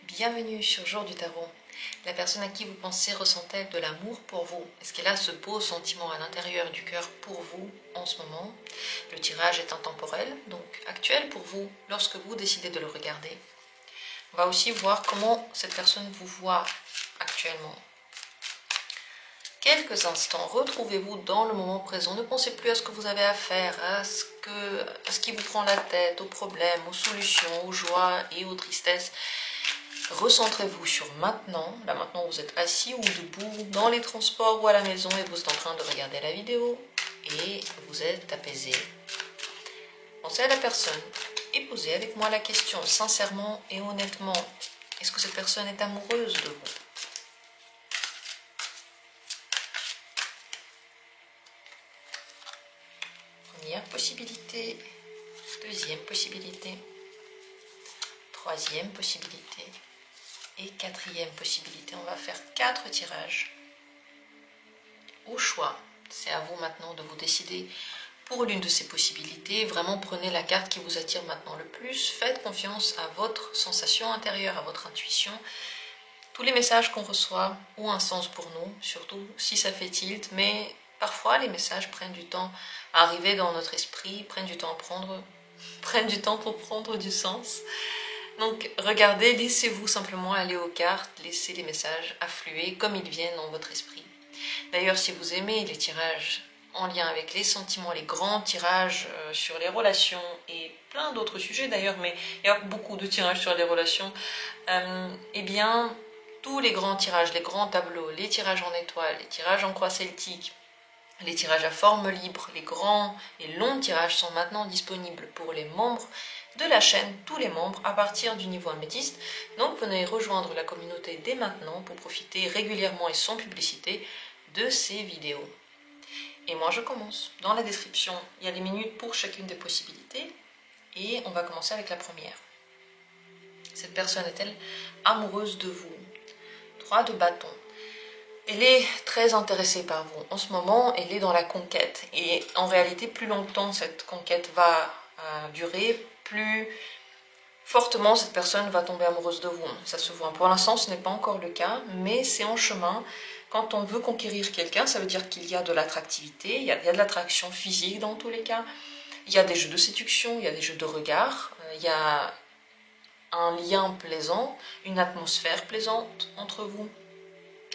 Bienvenue sur Jour du Tarot. La personne à qui vous pensez ressent-elle de l'amour pour vous? Est-ce qu'elle a ce beau sentiment à l'intérieur du cœur pour vous en ce moment? Le tirage est intemporel, donc actuel pour vous lorsque vous décidez de le regarder. On va aussi voir comment cette personne vous voit actuellement. Quelques instants, retrouvez-vous dans le moment présent. Ne pensez plus à ce que vous avez à faire, à ce qui vous prend la tête, aux problèmes, aux solutions, aux joies et aux tristesses. Recentrez-vous sur maintenant. Là maintenant vous êtes assis ou debout dans les transports ou à la maison et vous êtes en train de regarder la vidéo et vous êtes apaisé. Pensez à la personne et posez avec moi la question sincèrement et honnêtement. Est-ce que cette personne est amoureuse de vous? Première possibilité, deuxième possibilité, troisième possibilité et quatrième possibilité. On va faire 4 tirages. Au choix, c'est à vous maintenant de vous décider pour l'une de ces possibilités. Vraiment prenez la carte qui vous attire maintenant le plus. Faites confiance à votre sensation intérieure, à votre intuition. Tous les messages qu'on reçoit ont un sens pour nous, surtout si ça fait tilt, mais parfois les messages prennent du temps à arriver dans notre esprit, prennent du temps pour prendre du sens. Donc regardez, laissez-vous simplement aller aux cartes, laissez les messages affluer comme ils viennent dans votre esprit. D'ailleurs, si vous aimez les tirages en lien avec les sentiments, les grands tirages sur les relations et plein d'autres sujets d'ailleurs, mais il y a beaucoup de tirages sur les relations, eh bien, tous les grands tirages, les grands tableaux, les tirages en étoiles, les tirages en croix celtique, les tirages à forme libre, les grands et longs tirages sont maintenant disponibles pour les membres de la chaîne, tous les membres à partir du niveau améthyste. Donc venez rejoindre la communauté dès maintenant pour profiter régulièrement et sans publicité de ces vidéos. Et moi je commence. Dans la description, il y a les minutes pour chacune des possibilités et on va commencer avec la première. Cette personne est-elle amoureuse de vous? 3 de bâton. Elle est très intéressée par vous. En ce moment, elle est dans la conquête. Et en réalité, plus longtemps cette conquête va durer, plus fortement cette personne va tomber amoureuse de vous. Ça se voit. Pour l'instant, ce n'est pas encore le cas, mais c'est en chemin. Quand on veut conquérir quelqu'un, ça veut dire qu'il y a de l'attractivité, il y a de l'attraction physique dans tous les cas. Il y a des jeux de séduction, il y a des jeux de regard, il y a un lien plaisant, une atmosphère plaisante entre vous.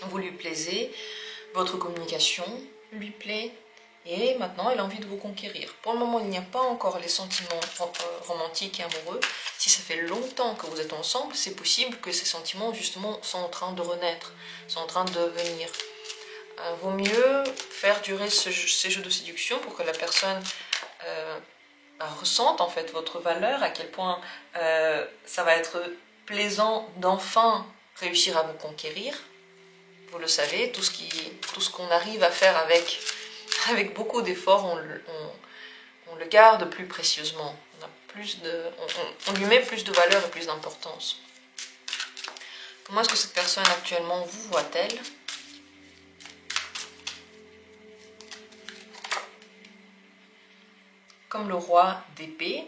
Vous lui plaisez, votre communication lui plaît, et maintenant elle a envie de vous conquérir. Pour le moment, il n'y a pas encore les sentiments romantiques et amoureux. Si ça fait longtemps que vous êtes ensemble, c'est possible que ces sentiments justement sont en train de renaître, sont en train de venir. Vaut mieux faire durer ces jeux de séduction pour que la personne ressente en fait votre valeur, à quel point ça va être plaisant d'enfin réussir à vous conquérir. Vous le savez, tout ce qu'on arrive à faire avec beaucoup d'efforts, on le garde plus précieusement. On lui met plus de valeur et plus d'importance. Comment est-ce que cette personne actuellement vous voit-elle? Comme le roi d'épée,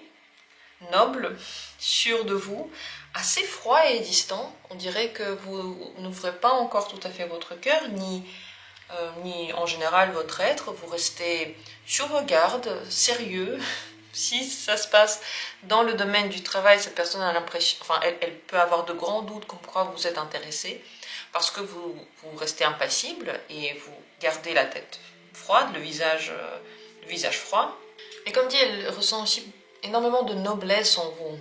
noble, sûr de vous, assez froid et distant. On dirait que vous n'ouvrez pas encore tout à fait votre cœur, ni en général votre être. Vous restez sur vos gardes, sérieux. Si ça se passe dans le domaine du travail, cette personne a l'impression, enfin, elle peut avoir de grands doutes comme quoi vous êtes intéressé, parce que vous restez impassible et vous gardez la tête froide, le visage froid. Et comme dit, elle ressent aussi énormément de noblesse en vous,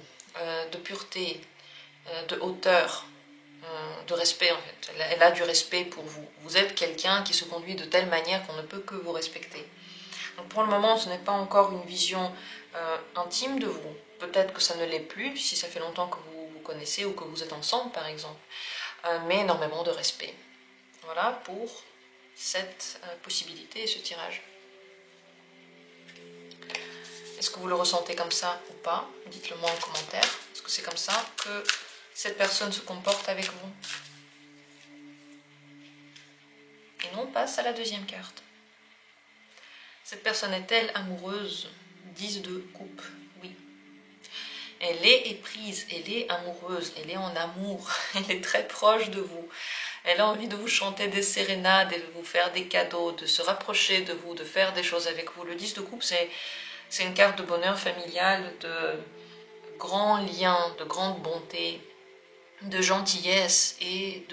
de pureté, de hauteur, de respect en fait. Elle a du respect pour vous. Vous êtes quelqu'un qui se conduit de telle manière qu'on ne peut que vous respecter. Donc pour le moment, ce n'est pas encore une vision intime de vous. Peut-être que ça ne l'est plus, si ça fait longtemps que vous vous connaissez ou que vous êtes ensemble par exemple. Mais énormément de respect. Voilà pour cette possibilité et ce tirage. Est-ce que vous le ressentez comme ça ou pas? Dites-le moi en commentaire. Est-ce que c'est comme ça que cette personne se comporte avec vous? Et non, on passe à la deuxième carte. Cette personne est-elle amoureuse? 10 de coupe, oui. Elle est éprise, elle est amoureuse, elle est en amour, elle est très proche de vous. Elle a envie de vous chanter des sérénades, de vous faire des cadeaux, de se rapprocher de vous, de faire des choses avec vous. Le 10 de coupe, c'est une carte de bonheur familial, de grands liens, de grande bonté, de gentillesse et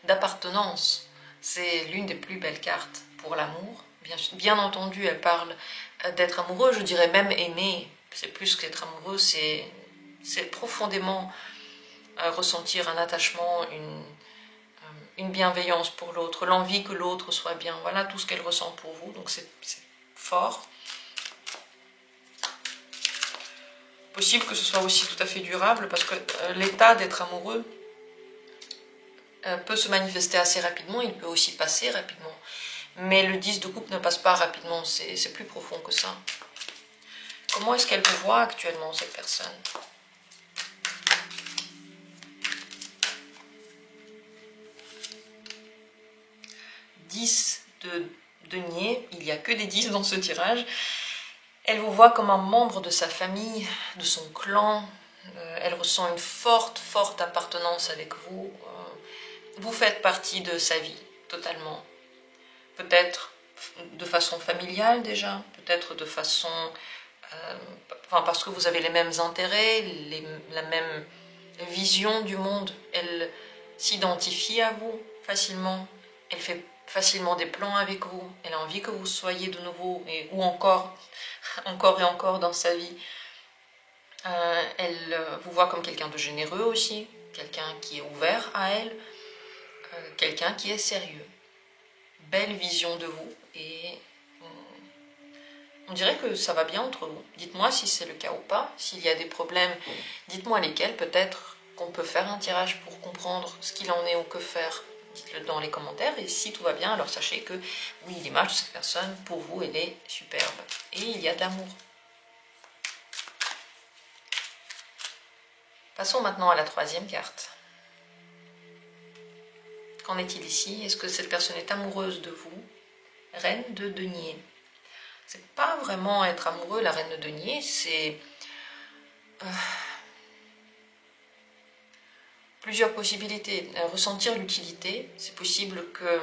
d'appartenance. C'est l'une des plus belles cartes pour l'amour. Bien entendu, elle parle d'être amoureux, je dirais même aimer. C'est plus qu'être amoureux, c'est profondément ressentir un attachement, une bienveillance pour l'autre, l'envie que l'autre soit bien. Voilà tout ce qu'elle ressent pour vous, donc c'est fort. Possible que ce soit aussi tout à fait durable, parce que l'état d'être amoureux peut se manifester assez rapidement, il peut aussi passer rapidement. Mais le 10 de coupe ne passe pas rapidement, c'est plus profond que ça. Comment est-ce qu'elle vous voit actuellement, cette personne? De denier, il n'y a que des 10 dans ce tirage. Elle vous voit comme un membre de sa famille, de son clan. Elle ressent une forte appartenance avec vous. Vous faites partie de sa vie, totalement. Peut-être de façon familiale déjà, peut-être de façon... parce que vous avez les mêmes intérêts, la même vision du monde. Elle s'identifie à vous facilement. Elle fait facilement des plans avec vous. Elle a envie que vous soyez de nouveau, ou encore et encore dans sa vie. Elle vous voit comme quelqu'un de généreux aussi, quelqu'un qui est ouvert à elle, quelqu'un qui est sérieux. Belle vision de vous et on dirait que ça va bien entre vous. Dites-moi si c'est le cas ou pas. S'il y a des problèmes, dites-moi lesquels. Peut-être qu'on peut faire un tirage pour comprendre ce qu'il en est ou que faire. Dites-le dans les commentaires. Et si tout va bien, alors sachez que oui, l'image de cette personne, pour vous, elle est superbe. Et il y a de l'amour. Passons maintenant à la troisième carte. Qu'en est-il ici? Est-ce que cette personne est amoureuse de vous? Reine de denier. C'est pas vraiment être amoureux, la reine de denier, c'est plusieurs possibilités. Ressentir l'utilité, c'est possible que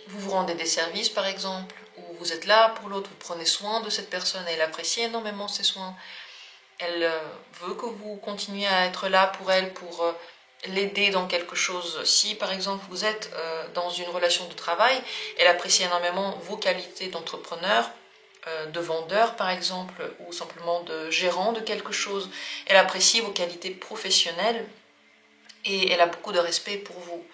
vous vous rendez des services par exemple, ou vous êtes là pour l'autre, vous prenez soin de cette personne, elle apprécie énormément ses soins. Elle veut que vous continuiez à être là pour elle, pour l'aider dans quelque chose. Si par exemple vous êtes dans une relation de travail, elle apprécie énormément vos qualités d'entrepreneur, de vendeur par exemple, ou simplement de gérant de quelque chose. Elle apprécie vos qualités professionnelles et elle a beaucoup de respect pour vous.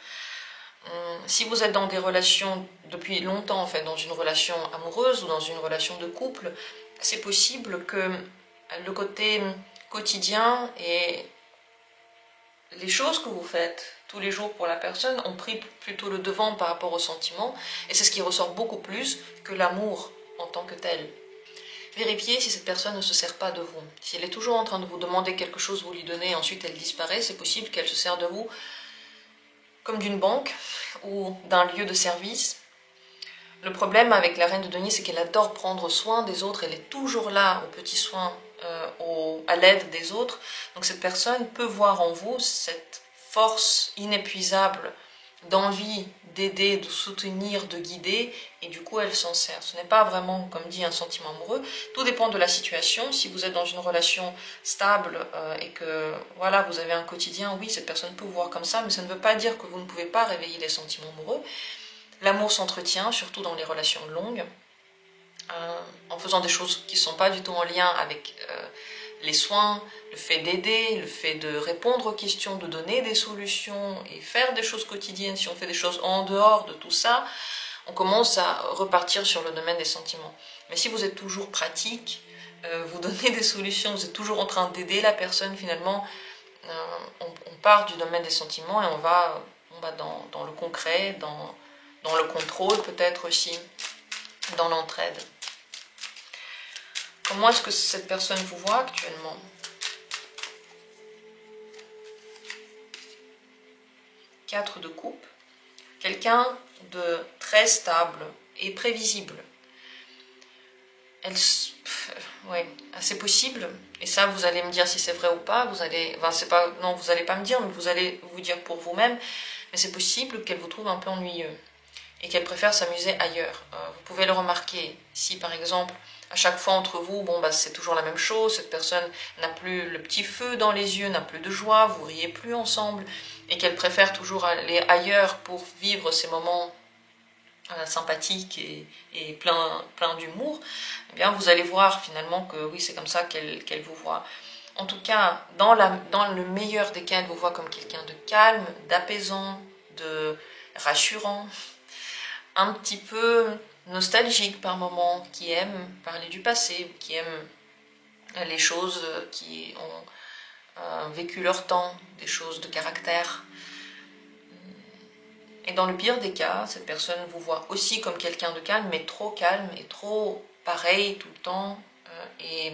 Si vous êtes dans des relations depuis longtemps, en fait, dans une relation amoureuse ou dans une relation de couple, c'est possible que le côté quotidien et les choses que vous faites tous les jours pour la personne ont pris plutôt le devant par rapport aux sentiments, et c'est ce qui ressort beaucoup plus que l'amour en tant que tel. Vérifiez si cette personne ne se sert pas de vous. Si elle est toujours en train de vous demander quelque chose, vous lui donnez, et ensuite elle disparaît, c'est possible qu'elle se sert de vous comme d'une banque ou d'un lieu de service. Le problème avec la reine de denier, c'est qu'elle adore prendre soin des autres, elle est toujours là aux petits soins, à l'aide des autres. Donc cette personne peut voir en vous cette force inépuisable d'envie d'aider, de soutenir, de guider, et du coup elle s'en sert. Ce n'est pas vraiment, comme dit, un sentiment amoureux. Tout dépend de la situation. Si vous êtes dans une relation stable et que voilà, vous avez un quotidien, oui, cette personne peut vous voir comme ça, mais ça ne veut pas dire que vous ne pouvez pas réveiller les sentiments amoureux. L'amour s'entretient, surtout dans les relations longues, en faisant des choses qui ne sont pas du tout en lien avec les soins, le fait d'aider, le fait de répondre aux questions, de donner des solutions et faire des choses quotidiennes. Si on fait des choses en dehors de tout ça, on commence à repartir sur le domaine des sentiments. Mais si vous êtes toujours pratique, vous donnez des solutions, vous êtes toujours en train d'aider la personne, finalement, on part du domaine des sentiments et on va dans le concret, dans le contrôle peut-être aussi, dans l'entraide. Comment est-ce que cette personne vous voit actuellement? Quatre de coupe. Quelqu'un de très stable et prévisible. ouais, c'est possible. Et ça, vous allez me dire si c'est vrai ou pas. Vous allez, enfin, c'est pas, non, vous allez pas me dire, mais vous allez vous dire pour vous-même. Mais c'est possible qu'elle vous trouve un peu ennuyeux et qu'elle préfère s'amuser ailleurs. Vous pouvez le remarquer si, par exemple, à chaque fois entre vous, bon, bah, c'est toujours la même chose. Cette personne n'a plus le petit feu dans les yeux, n'a plus de joie, vous riez plus ensemble, et qu'elle préfère toujours aller ailleurs pour vivre ces moments sympathique et plein d'humour, eh bien vous allez voir finalement que oui, c'est comme ça qu'elle vous voit. En tout cas, dans le meilleur des cas, elle vous voit comme quelqu'un de calme, d'apaisant, de rassurant, un petit peu nostalgique par moments, qui aime parler du passé, qui aime les choses qui ont vécu leur temps, des choses de caractère. Et dans le pire des cas, cette personne vous voit aussi comme quelqu'un de calme, mais trop calme et trop pareil tout le temps, et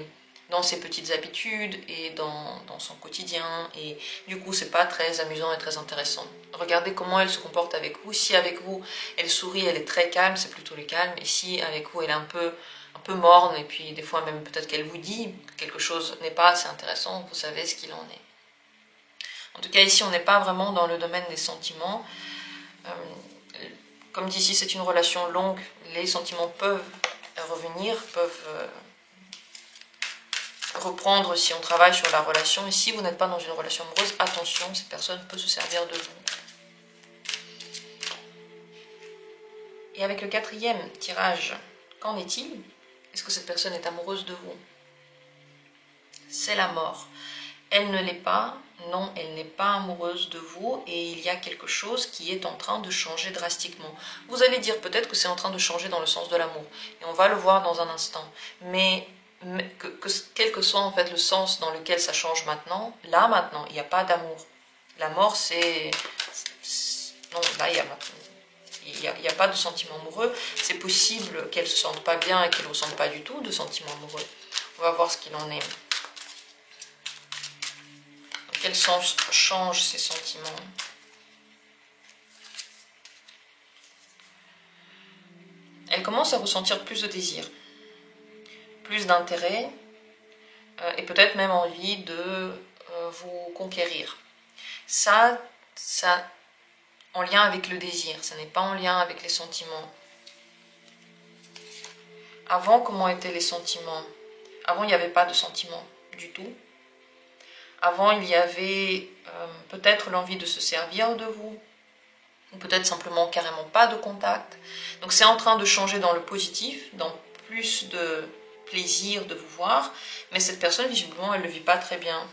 dans ses petites habitudes et dans son quotidien, et du coup c'est pas très amusant et très intéressant. Regardez comment elle se comporte avec vous. Si avec vous elle sourit, elle est très calme, c'est plutôt le calme, et si avec vous elle est un peu morne, et puis des fois même peut-être qu'elle vous dit que quelque chose n'est pas assez intéressant, vous savez ce qu'il en est. En tout cas ici on n'est pas vraiment dans le domaine des sentiments. Comme dit ici, c'est une relation longue, les sentiments peuvent revenir, peuvent reprendre si on travaille sur la relation. Et si vous n'êtes pas dans une relation amoureuse, attention, cette personne peut se servir de vous. Et avec le quatrième tirage, qu'en est-il? Est-ce que cette personne est amoureuse de vous? C'est la mort. Elle ne l'est pas, non, elle n'est pas amoureuse de vous, et il y a quelque chose qui est en train de changer drastiquement. Vous allez dire peut-être que c'est en train de changer dans le sens de l'amour, et on va le voir dans un instant. Mais quel que soit en fait le sens dans lequel ça change maintenant, là maintenant, il n'y a pas d'amour. La mort, c'est... Non, là, il n'y a pas de sentiment amoureux. C'est possible qu'elle ne se sente pas bien et qu'elle ne ressente pas du tout de sentiment amoureux. On va voir ce qu'il en est. Quel sens changent ces sentiments? Elle commence à ressentir plus de désir, plus d'intérêt, et peut-être même envie de vous conquérir. Ça en lien avec le désir, ça n'est pas en lien avec les sentiments. Avant, comment étaient les sentiments? Avant, il n'y avait pas de sentiments du tout. Avant, il y avait peut-être l'envie de se servir de vous, ou peut-être simplement carrément pas de contact. Donc c'est en train de changer dans le positif, dans plus de plaisir de vous voir, mais cette personne, visiblement, elle ne le vit pas très bien.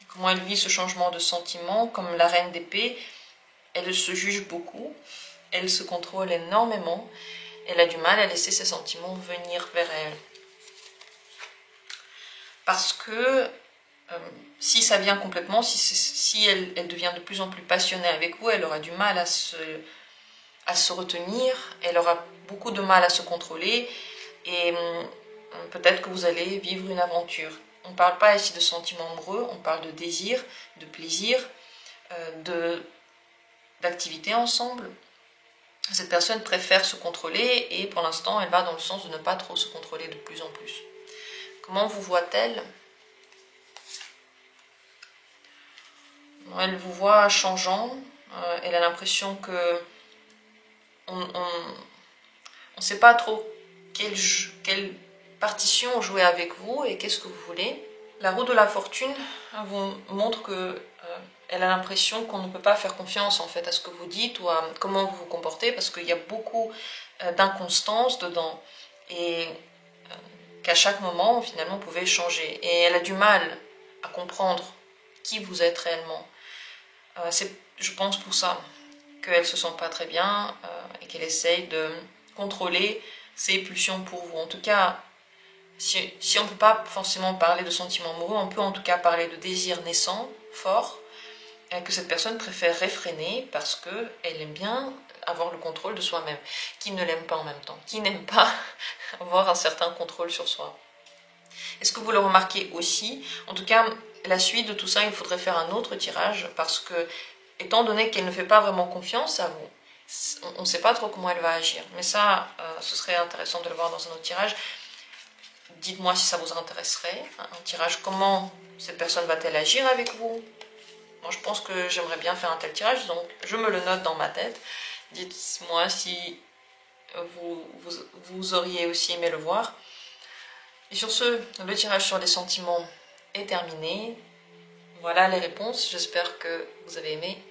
Comment elle vit ce changement de sentiment? Comme la reine d'épée, elle se juge beaucoup, elle se contrôle énormément, elle a du mal à laisser ses sentiments venir vers elle. Parce que si ça vient complètement, si elle devient de plus en plus passionnée avec vous, elle aura du mal à se retenir, elle aura beaucoup de mal à se contrôler, et peut-être que vous allez vivre une aventure. On ne parle pas ici de sentiments amoureux, on parle de désir, de plaisir, d'activité ensemble. Cette personne préfère se contrôler, et pour l'instant elle va dans le sens de ne pas trop se contrôler de plus en plus. Comment vous voit-elle? Elle vous voit changeant, elle a l'impression que on ne sait pas trop quelle partition jouer avec vous et qu'est-ce que vous voulez. La roue de la fortune vous montre que elle a l'impression qu'on ne peut pas faire confiance en fait à ce que vous dites ou à comment vous vous comportez, parce qu'il y a beaucoup d'inconstance dedans, et qu'à chaque moment finalement vous pouvez changer, et elle a du mal à comprendre qui vous êtes réellement. C'est, je pense, pour ça qu'elle ne se sent pas très bien et qu'elle essaye de contrôler ses pulsions pour vous. En tout cas, si on ne peut pas forcément parler de sentiments amoureux, on peut en tout cas parler de désir naissant, fort, que cette personne préfère réfréner parce qu'elle aime bien avoir le contrôle de soi-même. Qui ne l'aime pas en même temps? Qui n'aime pas avoir un certain contrôle sur soi? Est-ce que vous le remarquez aussi? En tout cas, la suite de tout ça, il faudrait faire un autre tirage, parce que, étant donné qu'elle ne fait pas vraiment confiance à vous, on ne sait pas trop comment elle va agir. Mais ça, ce serait intéressant de le voir dans un autre tirage. Dites-moi si ça vous intéresserait, un tirage, comment cette personne va-t-elle agir avec vous? Moi, je pense que j'aimerais bien faire un tel tirage, donc je me le note dans ma tête. Dites-moi si vous auriez aussi aimé le voir. Et sur ce, le tirage sur les sentiments est terminé. Voilà les réponses, j'espère que vous avez aimé.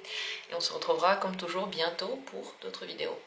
Et on se retrouvera comme toujours bientôt pour d'autres vidéos.